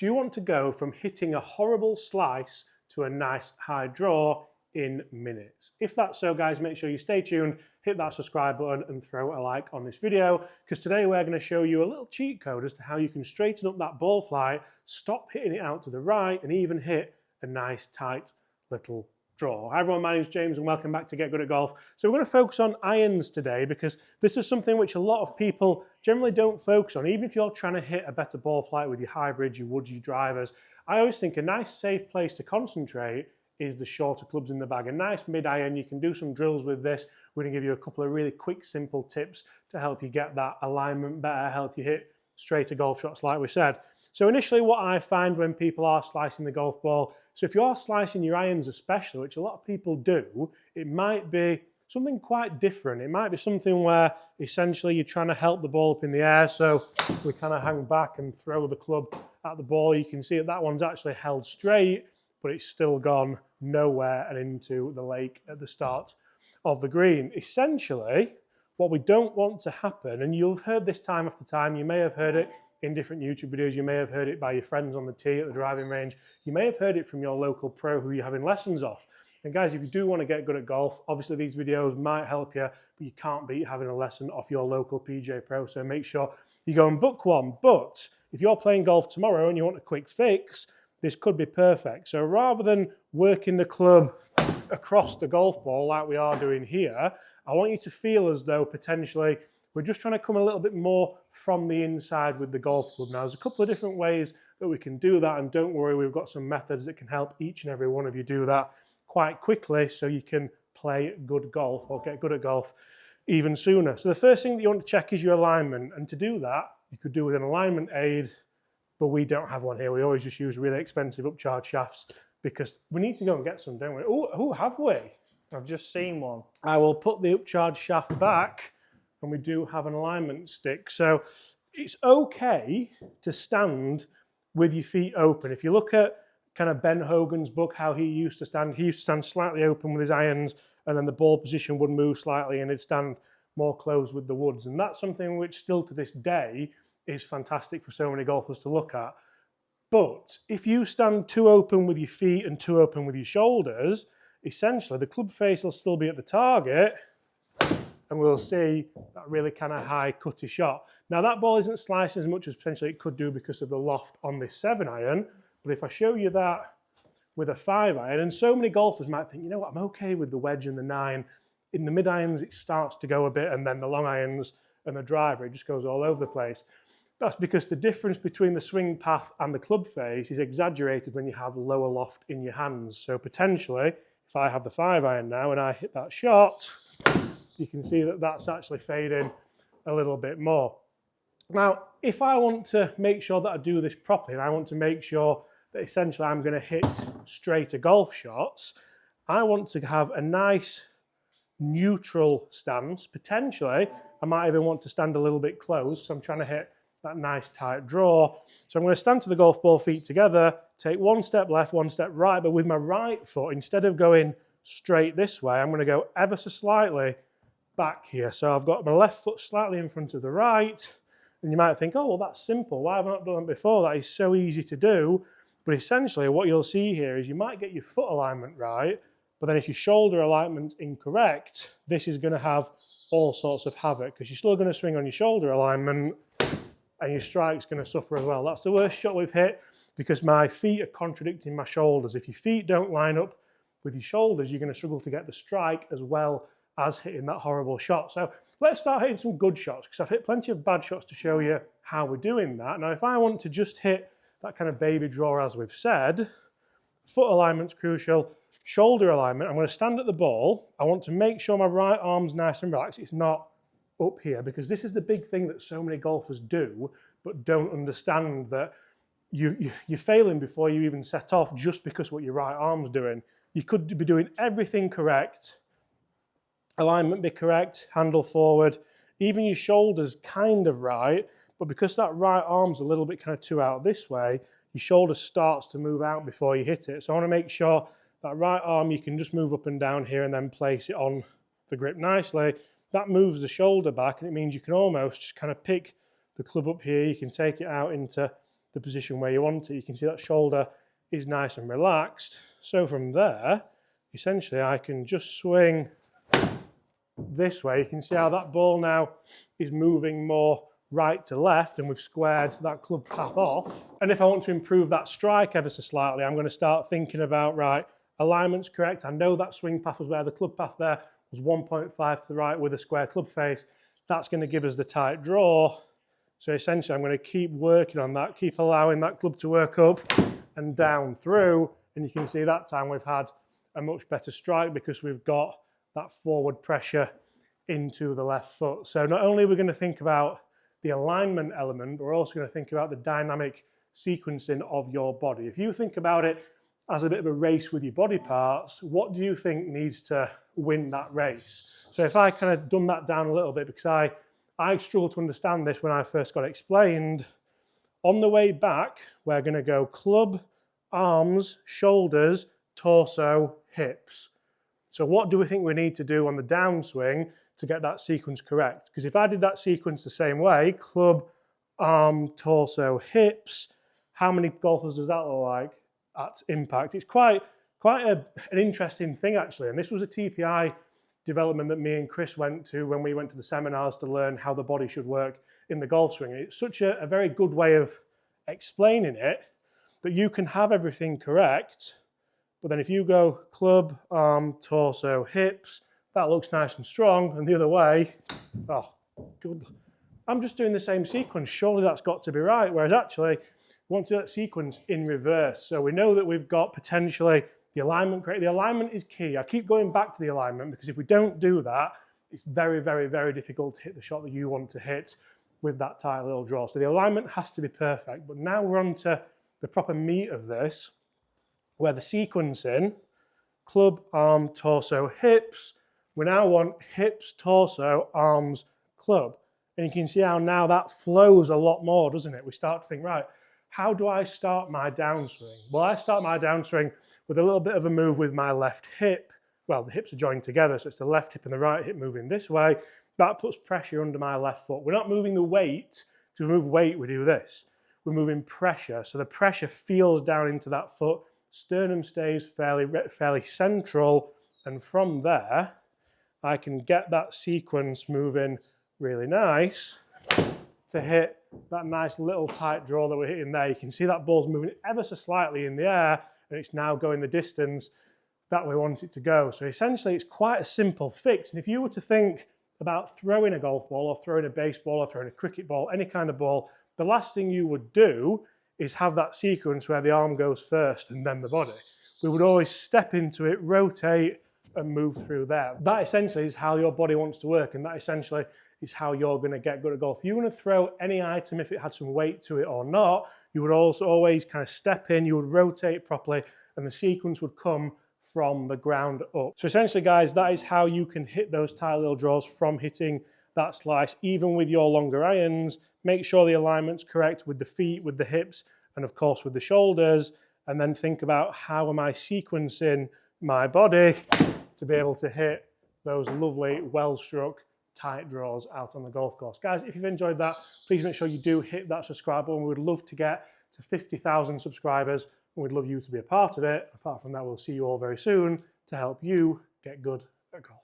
do you want to go from hitting a horrible slice to a nice high draw in minutes? If that's so, guys, make sure you stay tuned, hit that subscribe button and throw a like on this video, because today we're going to show you a little cheat code as to how you can straighten up that ball flight, stop hitting it out to the right, and even hit a nice tight little draw. Hi everyone, my name's James and welcome back to Get Good at Golf. So we're going to focus on irons today because this is something which a lot of people generally don't focus on. Even if you're trying to hit a better ball flight with your hybrids, your woods, your drivers, I always think a nice safe place to concentrate is the shorter clubs in the bag. A nice mid-iron, you can do some drills with this. We're going to give you a couple of really quick, simple tips to help you get that alignment better, help you hit straighter golf shots like we said. So initially what I find when people are slicing the golf ball, so if you are slicing your irons especially, which a lot of people do, it might be something quite different. It might be something where essentially you're trying to help the ball up in the air, so we kind of hang back and throw the club at the ball. You can see that one's actually held straight, but it's still gone nowhere and into the lake at the start of the green. Essentially, what we don't want to happen, and you've heard this time after time, you may have heard it in different YouTube videos, you may have heard it by your friends on the tee at the driving range, you may have heard it from your local pro who you're having lessons off. And guys, if you do want to get good at golf, obviously these videos might help you, but you can't beat having a lesson off your local PGA Pro, so make sure you go and book one. But if you're playing golf tomorrow and you want a quick fix, this could be perfect. So rather than working the club across the golf ball like we are doing here, I want you to feel as though potentially we're just trying to come a little bit more from the inside with the golf club. Now, there's a couple of different ways that we can do that, and don't worry, we've got some methods that can help each and every one of you do that quite quickly so you can play good golf or get good at golf even sooner. So the first thing that you want to check is your alignment, and to do that, you could do with an alignment aid, but we don't have one here. We always just use really expensive upcharge shafts because we need to go and get some, don't we? Oh, have we? I've just seen one. I will put the upcharge shaft back, and we do have an alignment stick. So it's okay to stand with your feet open. If you look at kind of Ben Hogan's book, how he used to stand slightly open with his irons, and then the ball position would move slightly and he'd stand more closed with the woods. And that's something which still to this day is fantastic for so many golfers to look at. But if you stand too open with your feet and too open with your shoulders, essentially the club face will still be at the target, and we'll see that really kind of high cutty shot. Now that ball isn't slicing as much as potentially it could do because of the loft on this 7-iron, but if I show you that with a 5-iron, and so many golfers might think, you know what, I'm okay with the wedge and the 9. In the mid-irons it starts to go a bit, and then the long irons and the driver, it just goes all over the place. That's because the difference between the swing path and the club face is exaggerated when you have lower loft in your hands. So potentially, if I have the 5-iron now and I hit that shot, you can see that that's actually fading a little bit more. Now, if I want to make sure that I do this properly, and I want to make sure that essentially I'm going to hit straighter golf shots, I want to have a nice neutral stance. Potentially, I might even want to stand a little bit close, so I'm trying to hit that nice tight draw. So I'm going to stand to the golf ball, feet together, take one step left, one step right, but with my right foot, instead of going straight this way, I'm going to go ever so slightly back here. So I've got my left foot slightly in front of the right, and you might think, oh, well, that's simple. Why have I not done it before? That is so easy to do. But essentially what you'll see here is you might get your foot alignment right, but then if your shoulder alignment's incorrect, this is going to have all sorts of havoc because you're still going to swing on your shoulder alignment and your strike's going to suffer as well. That's the worst shot we've hit because my feet are contradicting my shoulders. If your feet don't line up with your shoulders, you're going to struggle to get the strike as well as hitting that horrible shot. So let's start hitting some good shots because I've hit plenty of bad shots to show you how we're doing that. Now, if I want to just hit that kind of baby draw, as we've said, foot alignment's crucial, shoulder alignment, I'm going to stand at the ball. I want to make sure my right arm's nice and relaxed. It's not up here because this is the big thing that so many golfers do but don't understand, that you're failing before you even set off just because what your right arm's doing. You could be doing everything correct, alignment be correct, handle forward, even your shoulders kind of right, but because that right arm's a little bit kind of too out this way, your shoulder starts to move out before you hit it. So I want to make sure that right arm, you can just move up and down here and then place it on the grip nicely. That moves the shoulder back, and it means you can almost just kind of pick the club up here. You can take it out into the position where you want it. You can see that shoulder is nice and relaxed. So from there, essentially I can just swing this way. You can see how that ball now is moving more right to left, and we've squared that club path off. And if I want to improve that strike ever so slightly, I'm going to start thinking about, right, alignment's correct. I know that swing path was where the club path there was 1.5 to the right with a square club face. That's going to give us the tight draw. So essentially I'm going to keep working on that, keep allowing that club to work up and down through. And you can see that time we've had a much better strike because we've got that forward pressure into the left foot. So not only are we going to think about the alignment element, but we're also going to think about the dynamic sequencing of your body. If you think about it as a bit of a race with your body parts, what do you think needs to win that race? So if I kind of dumb that down a little bit, because I struggled to understand this when I first got explained, on the way back, we're going to go club, arms, shoulders, torso, hips. So what do we think we need to do on the downswing to get that sequence correct? Because if I did that sequence the same way, club, arm, torso, hips, how many golfers does that look like at impact? It's quite an interesting thing actually, and this was a TPI development that me and Chris went to when we went to the seminars to learn how the body should work in the golf swing. It's such a very good way of explaining it that you can have everything correct, but then if you go club, arm, torso, hips, that looks nice and strong, and the other way, oh, good. I'm just doing the same sequence. Surely that's got to be right. Whereas actually, we want to do that sequence in reverse. So we know that we've got potentially the alignment correct. The alignment is key. I keep going back to the alignment because if we don't do that, it's very, very, very difficult to hit the shot that you want to hit with that tight little draw. So the alignment has to be perfect. But now we're on to the proper meat of this, where the sequencing, club, arm, torso, hips, we now want hips, torso, arms, club. And you can see how now that flows a lot more, doesn't it? We start to think, right, how do I start my downswing? Well, I start my downswing with a little bit of a move with my left hip. Well, the hips are joined together, so it's the left hip and the right hip moving this way. That puts pressure under my left foot. We're not moving the weight. To remove weight, we do this. We're moving pressure, so the pressure feels down into that foot. Sternum stays fairly central, and from there, I can get that sequence moving really nice to hit that nice little tight draw that we're hitting there. You can see that ball's moving ever so slightly in the air, and it's now going the distance that we want it to go. So essentially, it's quite a simple fix. And if you were to think about throwing a golf ball or throwing a baseball or throwing a cricket ball, any kind of ball, the last thing you would do is have that sequence where the arm goes first and then the body. We would always step into it, rotate, and move through there. That essentially is how your body wants to work, and that essentially is how you're going to get good at golf. If you want to throw any item, if it had some weight to it or not, you would also always kind of step in, you would rotate properly, and the sequence would come from the ground up. So essentially, guys, that is how you can hit those tight little draws from hitting that slice, even with your longer irons. Make sure the alignment's correct with the feet, with the hips, and of course with the shoulders, and then think about how am I sequencing my body to be able to hit those lovely, well-struck, tight draws out on the golf course. Guys, if you've enjoyed that, please make sure you do hit that subscribe button. We would love to get to 50,000 subscribers, and we'd love you to be a part of it. Apart from that, we'll see you all very soon to help you get good at golf.